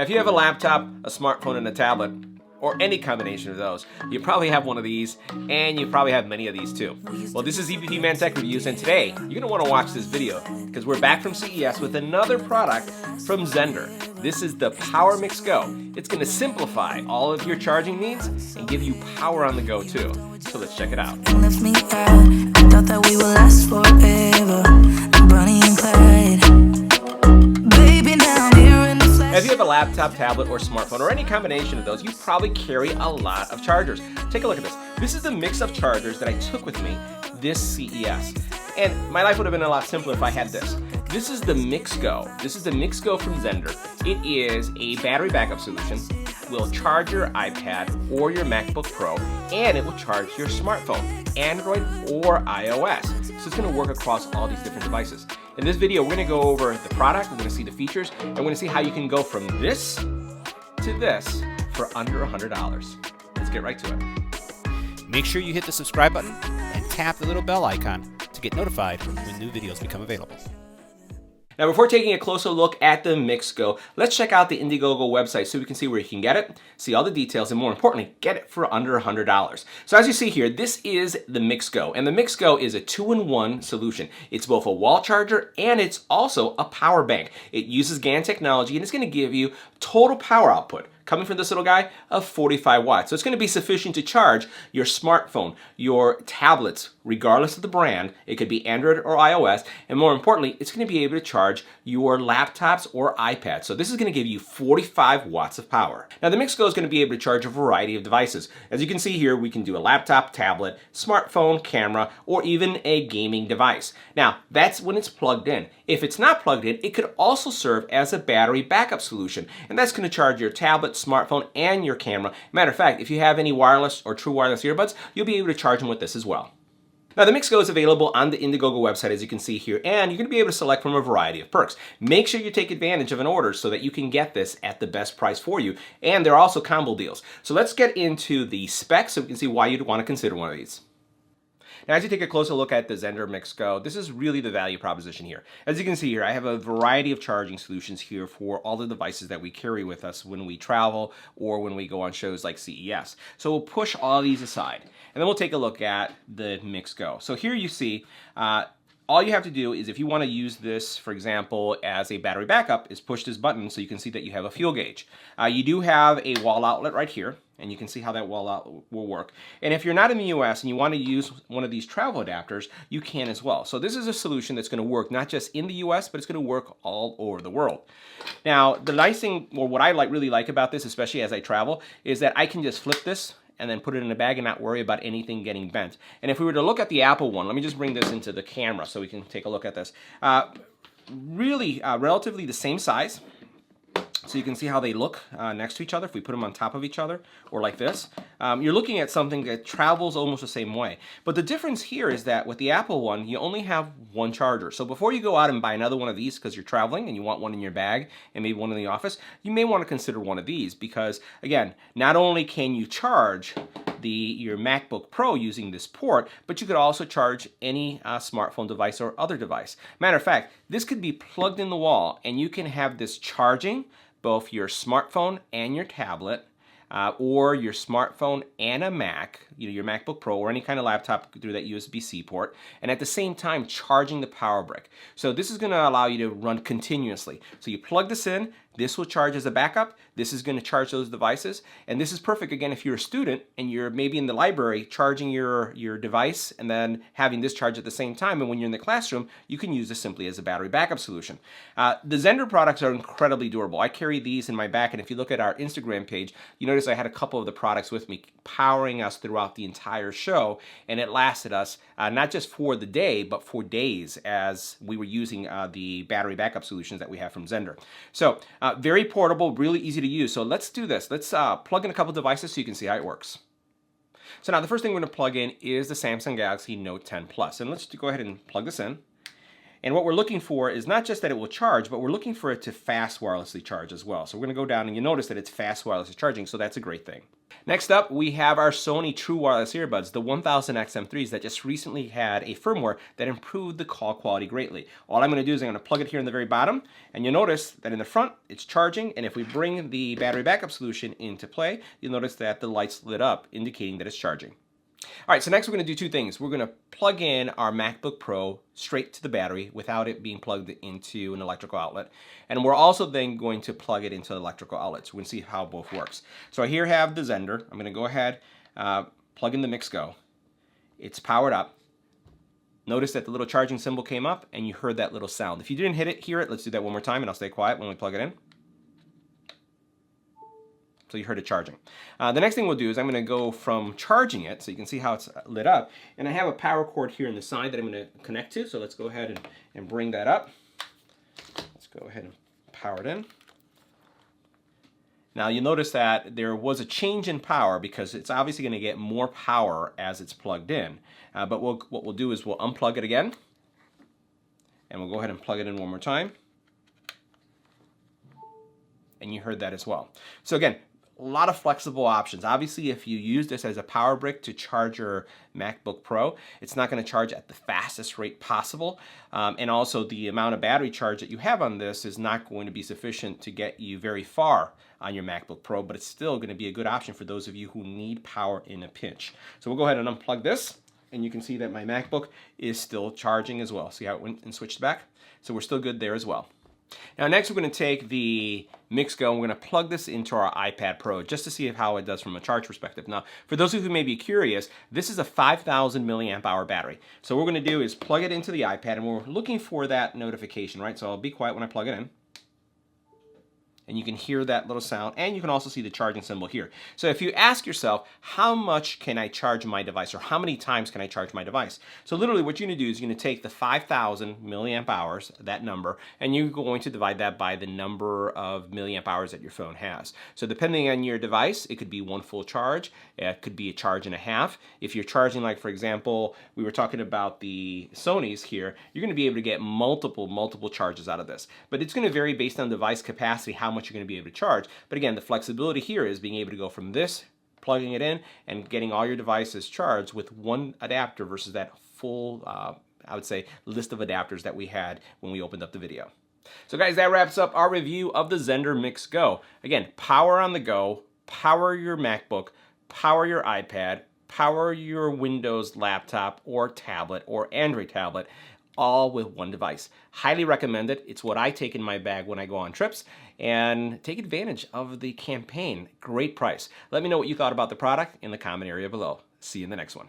if you have a laptop, a smartphone, and a tablet, or any combination of those, you probably have one of these, and you probably have many of these too. Well, this is EBPMAN Tech Reviews, and today you're going to want to watch this video because we're back from CES with another product from Zendure. This is the Power Mix Go. It's going to simplify all of your charging needs and give you power on the go too. So let's check it out. If you have a laptop, tablet, or smartphone, or any combination of those, you probably carry a lot of chargers. Take a look at this. This is the mix of chargers that I took with me this CES. And my life would have been a lot simpler if I had this. This is the Mix Go. This is the Mix Go from Zendure. It is a battery backup solution. It will charge your iPad or your MacBook Pro, and it will charge your smartphone, Android or iOS. So it's going to work across all these different devices. In this video, we're going to go over the product, we're going to see the features, and we're going to see how you can go from this to this for under $100. Let's get right to it. Make sure you hit the subscribe button and tap the little bell icon to get notified when new videos become available. Now, before taking a closer look at the Mix Go, let's check out the Indiegogo website so we can see where you can get it, see all the details, and more importantly, get it for under $100. So as you see here, this is the Mix Go, and the Mix Go is a 2-in-1 solution. It's both a wall charger and it's also a power bank. It uses GaN technology and it's going to give you total power output coming from this little guy of 45 watts. So it's going to be sufficient to charge your smartphone, your tablets, regardless of the brand. It could be Android or iOS. And more importantly, it's going to be able to charge your laptops or iPads. So this is going to give you 45 watts of power. Now the Mix Go is going to be able to charge a variety of devices. As you can see here, we can do a laptop, tablet, smartphone, camera, or even a gaming device. Now that's when it's plugged in. If it's not plugged in, it could also serve as a battery backup solution. And that's going to charge your tablet, smartphone, and your camera. Matter of fact, if you have any wireless or true wireless earbuds, you'll be able to charge them with this as well. Now the Mix Go is available on the Indiegogo website, as you can see here, and you're going to be able to select from a variety of perks. Make sure you take advantage of an order so that you can get this at the best price for you, and there are also combo deals. So let's get into the specs so we can see why you'd want to consider one of these. Now, as you take a closer look at the Zendure Mix Go, this is really the value proposition here. As you can see here, I have a variety of charging solutions here for all the devices that we carry with us when we travel or when we go on shows like CES. So we'll push all these aside, and then we'll take a look at the Mix Go. So here you see, all you have to do is if you want to use this, for example, as a battery backup, is push this button so you can see that you have a fuel gauge. You do have a wall outlet right here, and you can see how that wall outlet will work. And if you're not in the US and you want to use one of these travel adapters, you can as well. So this is a solution that's going to work not just in the US, but it's going to work all over the world. Now, the nice thing, or what I really like about this, especially as I travel, is that I can just flip this and then put it in a bag and not worry about anything getting bent. And if we were to look at the Apple one, let me just bring this into the camera so we can take a look at this. Really relatively the same size. So you can see how they look next to each other if we put them on top of each other or like this. You're looking at something that travels almost the same way. But the difference here is that with the Apple one, you only have one charger. So before you go out and buy another one of these because you're traveling and you want one in your bag and maybe one in the office, you may want to consider one of these because, again, not only can you charge your MacBook Pro using this port, but you could also charge any smartphone device or other device. Matter of fact, this could be plugged in the wall and you can have this charging both your smartphone and your tablet, or your smartphone and a Mac, your MacBook Pro or any kind of laptop through that USB-C port, and at the same time charging the power brick. So this is going to allow you to run continuously. So you plug this in, this will charge as a backup, this is going to charge those devices, and this is perfect again if you're a student and you're maybe in the library charging your device and then having this charge at the same time, and when you're in the classroom you can use this simply as a battery backup solution. The Zendure products are incredibly durable. I carry these in my back, and if you look at our Instagram page, you notice I had a couple of the products with me powering us throughout the entire show, and it lasted us not just for the day but for days as we were using the battery backup solutions that we have from Zendure. So very portable, really easy to use. So let's do this. Let's plug in a couple devices so you can see how it works. So now the first thing we're going to plug in is the Samsung Galaxy Note 10 Plus. And let's go ahead and plug this in. And what we're looking for is not just that it will charge, but we're looking for it to fast wirelessly charge as well. So we're going to go down and you notice that it's fast wirelessly charging, so that's a great thing. Next up, we have our Sony True Wireless Earbuds, the 1000XM3s that just recently had a firmware that improved the call quality greatly. All I'm going to do is I'm going to plug it here in the very bottom, and you'll notice that in the front, it's charging, and if we bring the battery backup solution into play, you'll notice that the lights lit up, indicating that it's charging. All right, so next we're going to do two things. We're going to plug in our MacBook Pro straight to the battery without it being plugged into an electrical outlet. And we're also then going to plug it into electrical outlets. We're going to see how both works. So I here have the Zendure. I'm going to go ahead, plug in the MixGo. It's powered up. Notice that the little charging symbol came up and you heard that little sound. If you didn't hear it, let's do that one more time and I'll stay quiet when we plug it in. So you heard it charging. The next thing we'll do is I'm going to go from charging it, so you can see how it's lit up, and I have a power cord here on the side that I'm going to connect to, so let's go ahead and bring that up. Let's go ahead and power it in. Now you'll notice that there was a change in power because it's obviously going to get more power as it's plugged in. But what we'll do is we'll unplug it again, and we'll go ahead and plug it in one more time. And you heard that as well. So again, a lot of flexible options. Obviously, if you use this as a power brick to charge your MacBook Pro, it's not going to charge at the fastest rate possible. And also the amount of battery charge that you have on this is not going to be sufficient to get you very far on your MacBook Pro, but it's still going to be a good option for those of you who need power in a pinch. So we'll go ahead and unplug this, and you can see that my MacBook is still charging as well. See how it went and switched back? So we're still good there as well. Now next we're going to take the MixGo and we're going to plug this into our iPad Pro just to see how it does from a charge perspective. Now for those of you who may be curious, this is a 5,000 milliamp hour battery. So what we're going to do is plug it into the iPad and we're looking for that notification, right? So I'll be quiet when I plug it in. And you can hear that little sound, and you can also see the charging symbol here. So if you ask yourself, how much can I charge my device, or how many times can I charge my device? So literally what you're going to do is you're going to take the 5,000 milliamp hours, that number, and you're going to divide that by the number of milliamp hours that your phone has. So depending on your device, it could be one full charge, it could be a charge and a half. If you're charging, like for example, we were talking about the Sonys here, you're going to be able to get multiple charges out of this. But it's going to vary based on device capacity, how much you're going to be able to charge. But again, the flexibility here is being able to go from this, plugging it in, and getting all your devices charged with one adapter versus that full, I would say, list of adapters that we had when we opened up the video. So guys, that wraps up our review of the Zendure MixGo. Again, power on the go, power your MacBook, power your iPad, power your Windows laptop or tablet or Android tablet, all with one device. Highly recommend it. It's what I take in my bag when I go on trips, and take advantage of the campaign. Great price. Let me know what you thought about the product in the comment area below. See you in the next one.